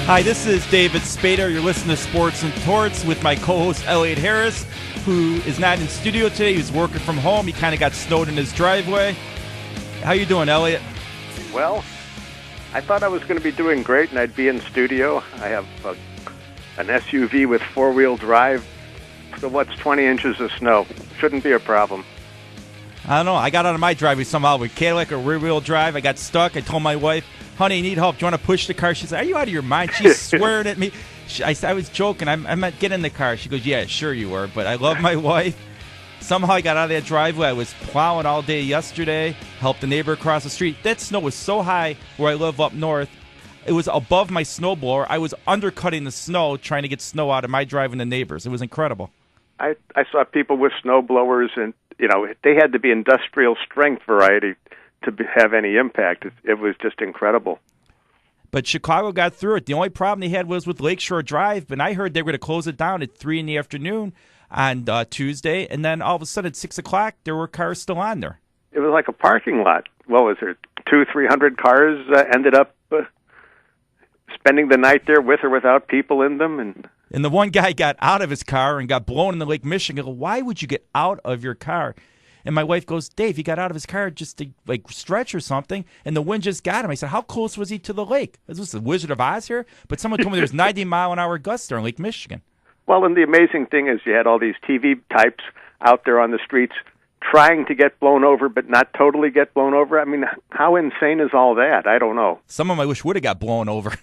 Hi, this is David Spada. You're listening to Sports and Torts with my co-host Elliott Harris, who is not in studio today. He's working from home. He kind of got snowed in his driveway. How you doing, Elliott? Well, I thought I was going to be doing great and I'd be in studio. I have an SUV with four-wheel drive. So what's 20 inches of snow? Shouldn't be a problem. I don't know. I got out of my driveway somehow with Cadillac or rear-wheel drive. I got stuck. I told my wife, honey, I need help. Do you want to push the car? She said, are you out of your mind? She's swearing at me. I was joking. I meant get in the car. She goes, yeah, sure you were. But I love my wife. Somehow I got out of that driveway. I was plowing all day yesterday, helped the neighbor across the street. That snow was so high where I live up north. It was above my snowblower. I was undercutting the snow, trying to get snow out of my drive and the neighbors. It was incredible. I saw people with snow blowers, and they had to be industrial strength variety to have any impact. It was just incredible. But Chicago got through it. The only problem they had was with Lakeshore Drive, and I heard they were going to close it down at 3 in the afternoon on Tuesday, and then all of a sudden at 6 o'clock, there were cars still on there. It was like a parking lot. What was there? 200-300 cars ended up spending the night there with or without people in them. And the one guy got out of his car and got blown into Lake Michigan. I go, why would you get out of your car? And my wife goes, Dave, he got out of his car just to stretch or something, and the wind just got him. I said, how close was he to the lake? Is this the Wizard of Oz here? But someone told me there's 90-mile-an-hour gusts there in Lake Michigan. Well, and the amazing thing is you had all these TV types out there on the streets trying to get blown over but not totally get blown over. I mean, how insane is all that? I don't know. Some of them I wish would have got blown over.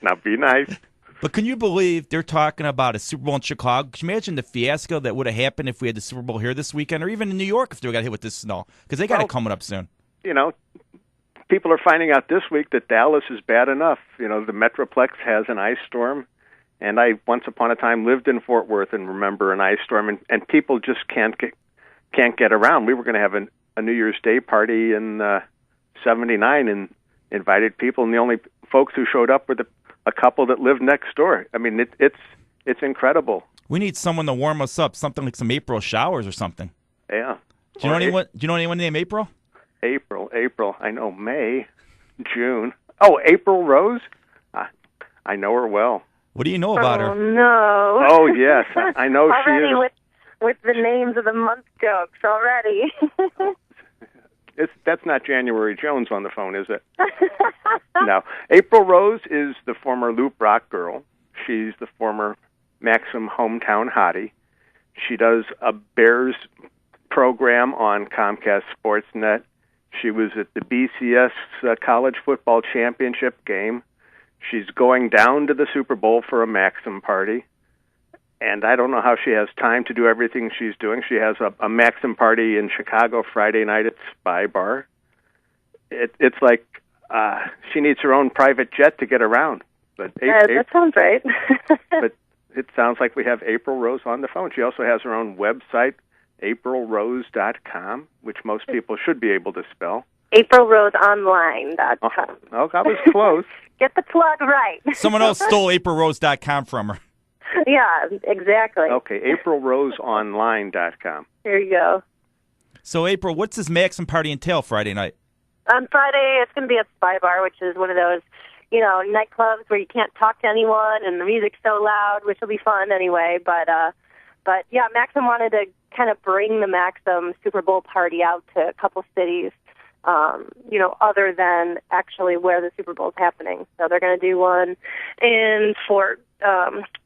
Now, be nice. But can you believe they're talking about a Super Bowl in Chicago? Can you imagine the fiasco that would have happened if we had the Super Bowl here this weekend, or even in New York if they got hit with this snow? Because they got it coming up soon. People are finding out this week that Dallas is bad enough. The Metroplex has an ice storm, and I once upon a time lived in Fort Worth and remember an ice storm, and people just can't get around. We were going to have a New Year's Day party in '79 and invited people, and the only folks who showed up were a couple that lived next door. I mean, it's incredible. We need someone to warm us up, something like some April showers or something. Yeah. Do you know anyone named April? April. I know May, June. Oh, April Rose? I know her well. What do you know about her? Oh, no. Oh, yes. I know she is. Already with the names of the month jokes already. That's not January Jones on the phone, is it? No. April Rose is the former Loop Rock girl. She's the former Maxim hometown hottie. She does a Bears program on Comcast Sportsnet. She was at the BCS College Football Championship game. She's going down to the Super Bowl for a Maxim party. And I don't know how she has time to do everything she's doing. She has a Maxim party in Chicago Friday night at SpyBar. It's like she needs her own private jet to get around. But that sounds right. But it sounds like we have April Rose on the phone. She also has her own website, aprilrose.com, which most people should be able to spell. aprilroseonline.com. Oh, that was close. Get the plug right. Someone else stole aprilrose.com from her. Yeah, exactly. Okay, aprilroseonline.com. There you go. So, April, what's this Maxim party entail Friday night? On Friday, it's going to be at SpyBar, which is one of those, nightclubs where you can't talk to anyone and the music's so loud, which will be fun anyway. But yeah, Maxim wanted to kind of bring the Maxim Super Bowl party out to a couple cities, other than actually where the Super Bowl is happening. So they're going to do one in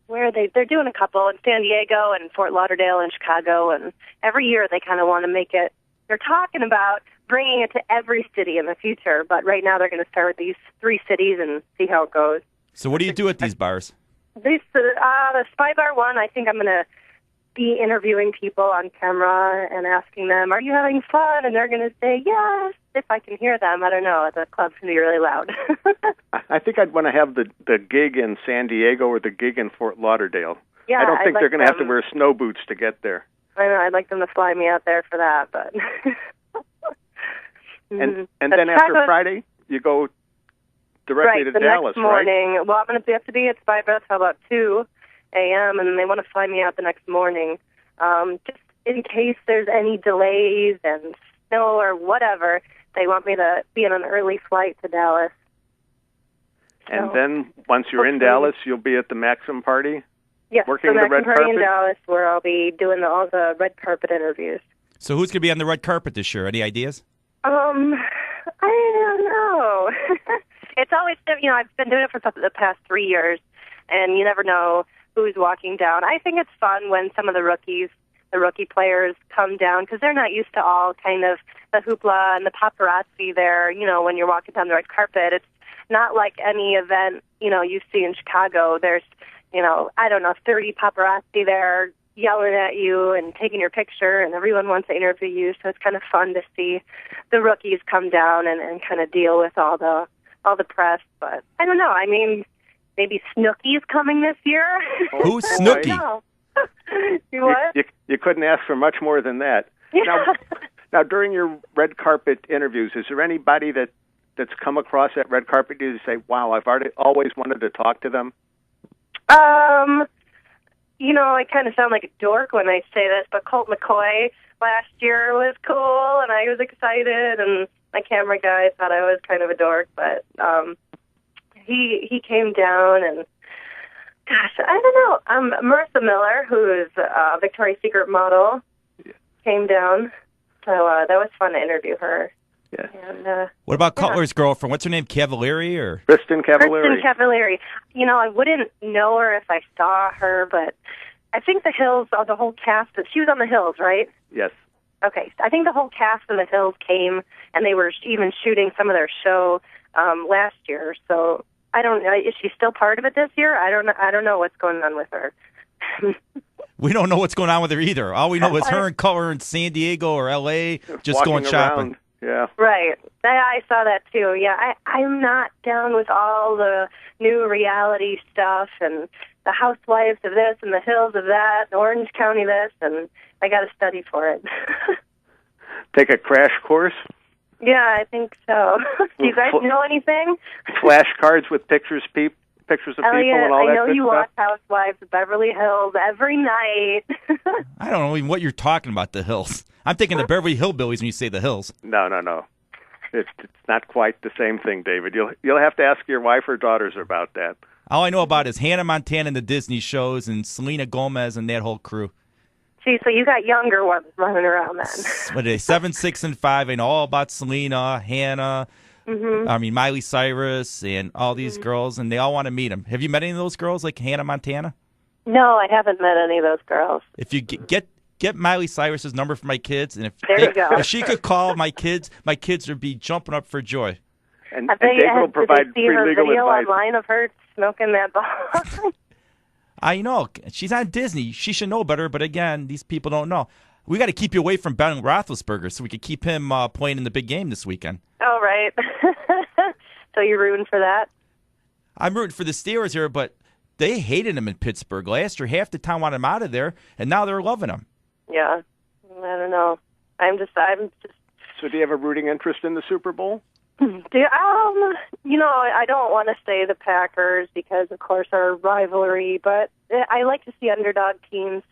where are they? They're doing a couple in San Diego and Fort Lauderdale and Chicago, and every year they kind of want to make it. They're talking about bringing it to every city in the future, but right now they're going to start with these 3 cities and see how it goes. So what do you do at these bars? The SpyBar one, I think I'm going to be interviewing people on camera and asking them, are you having fun? And they're going to say, yes, if I can hear them. I don't know. The club's going to be really loud. I think I'd want to have the gig in San Diego or the gig in Fort Lauderdale. Yeah, I don't think they're going to have to wear snow boots to get there. I know. I'd like them to fly me out there for that. But And then after Friday, you go directly to Dallas, next morning. Right? Well, I'm going to have to be at SpyBar till about 2 a.m., and they want to fly me out the next morning. Just in case there's any delays and snow or whatever, they want me to be on an early flight to Dallas. And then once you're in Dallas, you'll be at the Maxim party? Yes, working the the red Maxim party carpet? in Dallas, where I'll be doing all the red carpet interviews. So who's going to be on the red carpet this year? Any ideas? I don't know. It's always, I've been doing it for the past 3 years, and you never know who's walking down. I think it's fun when some of the rookie players come down, because they're not used to all kind of the hoopla and the paparazzi there, when you're walking down the red carpet. It's not like any event, you see in Chicago. There's, 30 paparazzi there yelling at you and taking your picture, and everyone wants to interview you, so it's kind of fun to see the rookies come down and kind of deal with all the press. But I don't know. I mean, maybe Snooki's coming this year. Who's Snooki? What? You couldn't ask for much more than that. Now, during your red carpet interviews, is there anybody that's come across that red carpet you say, wow, I've always wanted to talk to them? I kind of sound like a dork when I say this, but Colt McCoy last year was cool, and I was excited, and my camera guy thought I was kind of a dork, but he came down, and gosh, I don't know. Marissa Miller, who is a Victoria's Secret model, came down, so that was fun to interview her. Yeah. And, what about Cutler's girlfriend? What's her name? Cavallari or Kristen Cavallari? Kristen Cavallari. I wouldn't know her if I saw her, but I think the Hills, the whole cast, she was on the Hills, right? Yes. Okay. I think the whole cast of the Hills came, and they were even shooting some of their show last year. So I don't know. Is she still part of it this year? I don't know what's going on with her. We don't know what's going on with her either. All we know is her and Cutler in San Diego or L.A. just walking going shopping. Around. Yeah. Right. I saw that too. Yeah, I'm not down with all the new reality stuff and the housewives of this and the Hills of that, and Orange County this, and I got to study for it. Take a crash course? Yeah, I think so. Do you guys know anything? Flashcards with pictures of people Elliott, and all that I know good you stuff? watch Housewives of Beverly Hills every night. I don't know even what you're talking about, the Hills. I'm thinking the Beverly Hillbillies when you say the Hills. No. It's not quite the same thing, David. You'll have to ask your wife or daughters about that. All I know about is Hannah Montana and the Disney shows and Selena Gomez and that whole crew. See, so you got younger ones running around then. What are they, 7, 6, and 5? I know all about Selena, Hannah, Miley Cyrus, and all these girls, and they all want to meet them. Have you met any of those girls, like Hannah Montana? No, I haven't met any of those girls. If you get Miley Cyrus's number for my kids, and you go. if she could call my kids would be jumping up for joy. And David will provide did they see free her legal video advice. online of her smoking that ball? I know. She's on Disney. She should know better, but again, these people don't know. We got to keep you away from Ben Roethlisberger so we could keep him playing in the big game this weekend. Oh, right. So you're rooting for that? I'm rooting for the Steelers here, but they hated him in Pittsburgh. Last year, half the town wanted him out of there, and now they're loving him. Yeah. I don't know. I'm just. So do you have a rooting interest in the Super Bowl? I don't want to say the Packers because, of course, our rivalry, but I like to see underdog teams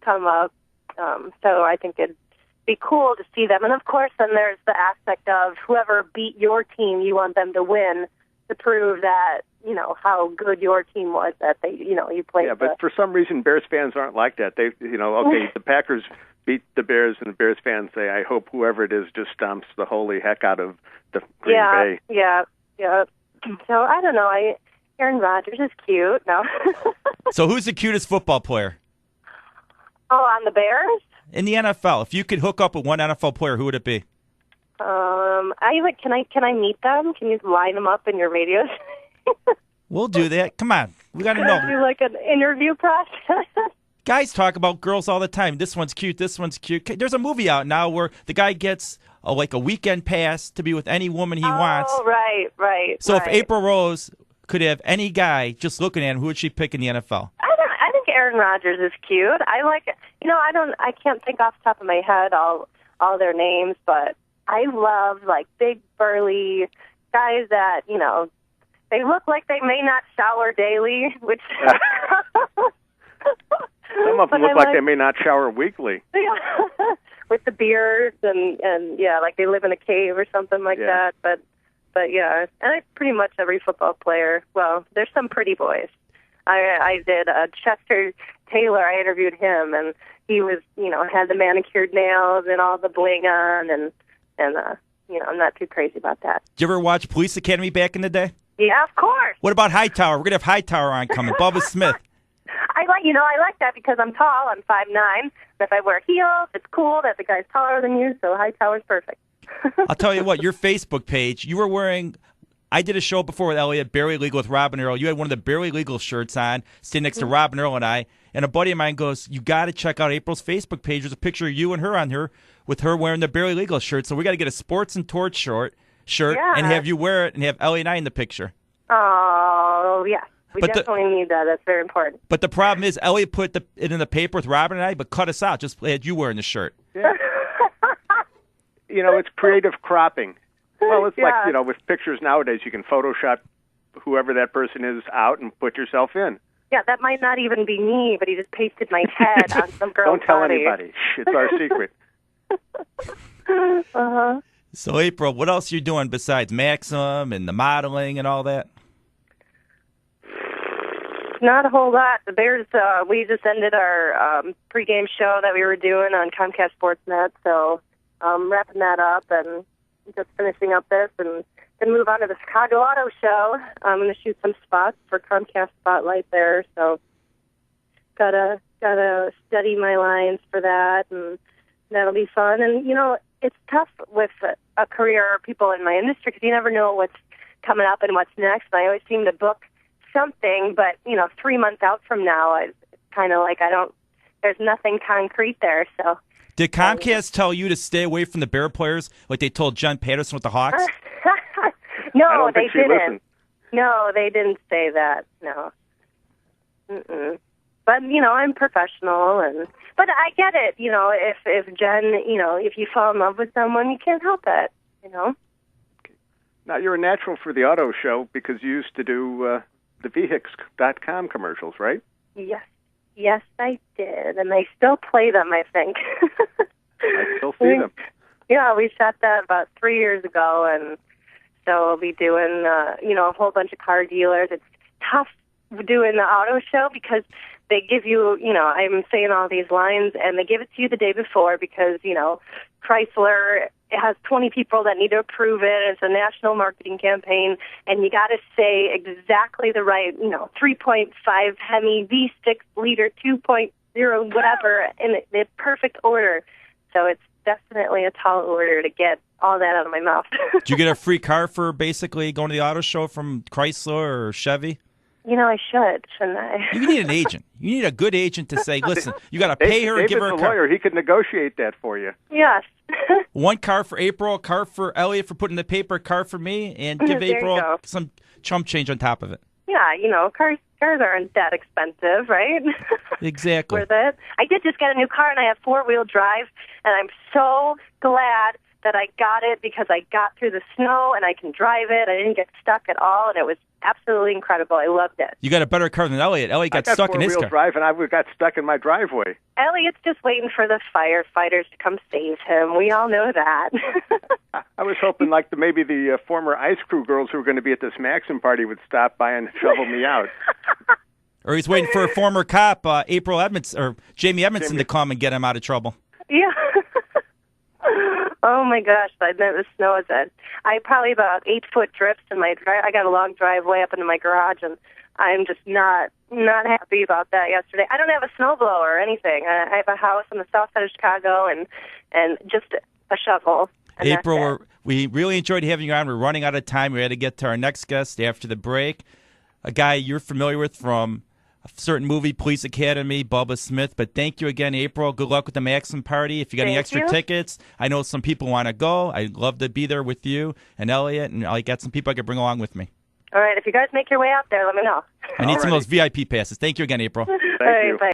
come up. So I think it'd be cool to see them. And, of course, then there's the aspect of whoever beat your team, you want them to win to prove that, how good your team was, that they, you played. Yeah, but for some reason, Bears fans aren't like that. They, the Packers beat the Bears, and the Bears fans say, I hope whoever it is just stomps the holy heck out of the Green Bay. Yeah. So I don't know. Aaron Rodgers is cute. No. So who's the cutest football player? Oh, on the Bears? In the NFL. If you could hook up with one NFL player, who would it be? Can I meet them? Can you line them up in your radios? We'll do that. Come on. We got to know. Do like an interview process? Guys talk about girls all the time. This one's cute. This one's cute. There's a movie out now where the guy gets a weekend pass to be with any woman he wants. Oh, right. So if April Rose could have any guy just looking at him, who would she pick in the NFL? I think Aaron Rodgers is cute. I like it. I can't think off the top of my head all their names, but I love big burly guys that, they look like they may not shower daily, which some of them look like they may not shower weekly. With the beards and like they live in a cave or something like that. But But yeah, and I pretty much every football player. Well, there's some pretty boys. I did Chester Taylor. I interviewed him, and he was, had the manicured nails and all the bling on, and I'm not too crazy about that. Did you ever watch Police Academy back in the day? Yeah, of course. What about Hightower? We're gonna have Hightower on coming. Bubba Smith. I like that because I'm tall. I'm 5'9". And if I wear heels, it's cool that the guy's taller than you. So Hightower's perfect. I'll tell you what. Your Facebook page, you were wearing. I did a show before with Elliott, Barely Legal with Robin Earl. You had one of the Barely Legal shirts on, sitting next to Robin Earl and I. And a buddy of mine goes, "You got to check out April's Facebook page. There's a picture of you and her on her with her wearing the Barely Legal shirt. So we got to get a Sports and Torts shirt and have you wear it and have Ellie and I in the picture." Oh, yeah. We definitely need that. That's very important. But the problem is, Elliott put it in the paper with Robin and I, but cut us out. Just had you wearing the shirt. Yeah. It's creative cropping. Well, it's like, with pictures nowadays, you can Photoshop whoever that person is out and put yourself in. Yeah, that might not even be me, but he just pasted my head on some girl's Don't tell body. anybody. It's our secret. Uh-huh. So, April, what else are you doing besides Maxim and the modeling and all that? Not a whole lot. The Bears, we just ended our pregame show that we were doing on Comcast Sportsnet, so wrapping that up and just finishing up this and then move on to the Chicago Auto Show. I'm going to shoot some spots for Comcast Spotlight there, so gotta study my lines for that, and that'll be fun. And, it's tough with a career or people in my industry because you never know what's coming up and what's next. And I always seem to book something, but 3 months out from now, it's kind of like there's nothing concrete there. So, did Comcast tell you to stay away from the Bear players like they told John Patterson with the Hawks? No, they didn't. No, they didn't say that. No. Mm-mm. But I'm professional, but I get it. If Jen, if you fall in love with someone, you can't help it. Now you're a natural for the auto show because you used to do the Vehix.com commercials, right? Yes, I did, and I still play them. I think. I still see them. Yeah, we shot that about 3 years ago, and so we'll be doing a whole bunch of car dealers. It's tough doing the auto show because they give you, I'm saying all these lines, and they give it to you the day before because, Chrysler has 20 people that need to approve it. It's a national marketing campaign, and you got to say exactly the right, 3.5 Hemi, V6 liter, 2.0, whatever, in the perfect order. So it's definitely a tall order to get all that out of my mouth. Did you get a free car for basically going to the auto show from Chrysler or Chevy? I should, shouldn't I? You need an agent. You need a good agent to say, listen, you got to pay her and give her a car. David's a lawyer. He could negotiate that for you. Yes. One car for April, a car for Elliott for putting the paper, a car for me, and give April some chump change on top of it. Yeah, cars aren't that expensive, right? Exactly. Worth it. I did just get a new car, and I have four-wheel drive, and I'm so glad that I got it because I got through the snow, and I can drive it. I didn't get stuck at all, and it was absolutely incredible. I loved it. You got a better car than Elliott. Elliott got stuck in his car. I got four-wheel drive, and I got stuck in my driveway. Elliott's just waiting for the firefighters to come save him. We all know that. I was hoping maybe the former Ice Crew girls who were going to be at this Maxim party would stop by and shovel me out. Or he's waiting for a former cop, April Edmondson, or Jamie Edmondson, to come and get him out of trouble. Yeah. Oh my gosh! The snow is I probably about 8-foot drifts in my drive. I got a long driveway up into my garage, and I'm just not happy about that. Yesterday, I don't have a snowblower or anything. I have a house on the south side of Chicago, and just a shovel. April, we really enjoyed having you on. We're running out of time. We had to get to our next guest after the break, a guy you're familiar with from a certain movie, Police Academy, Bubba Smith. But thank you again, April. Good luck with the Maxim party. If you got any extra tickets, I know some people want to go. I'd love to be there with you and Elliott, and I got some people I could bring along with me. All right, if you guys make your way out there, let me know. I need some of those VIP passes. Thank you again, April. Thank you. Bye.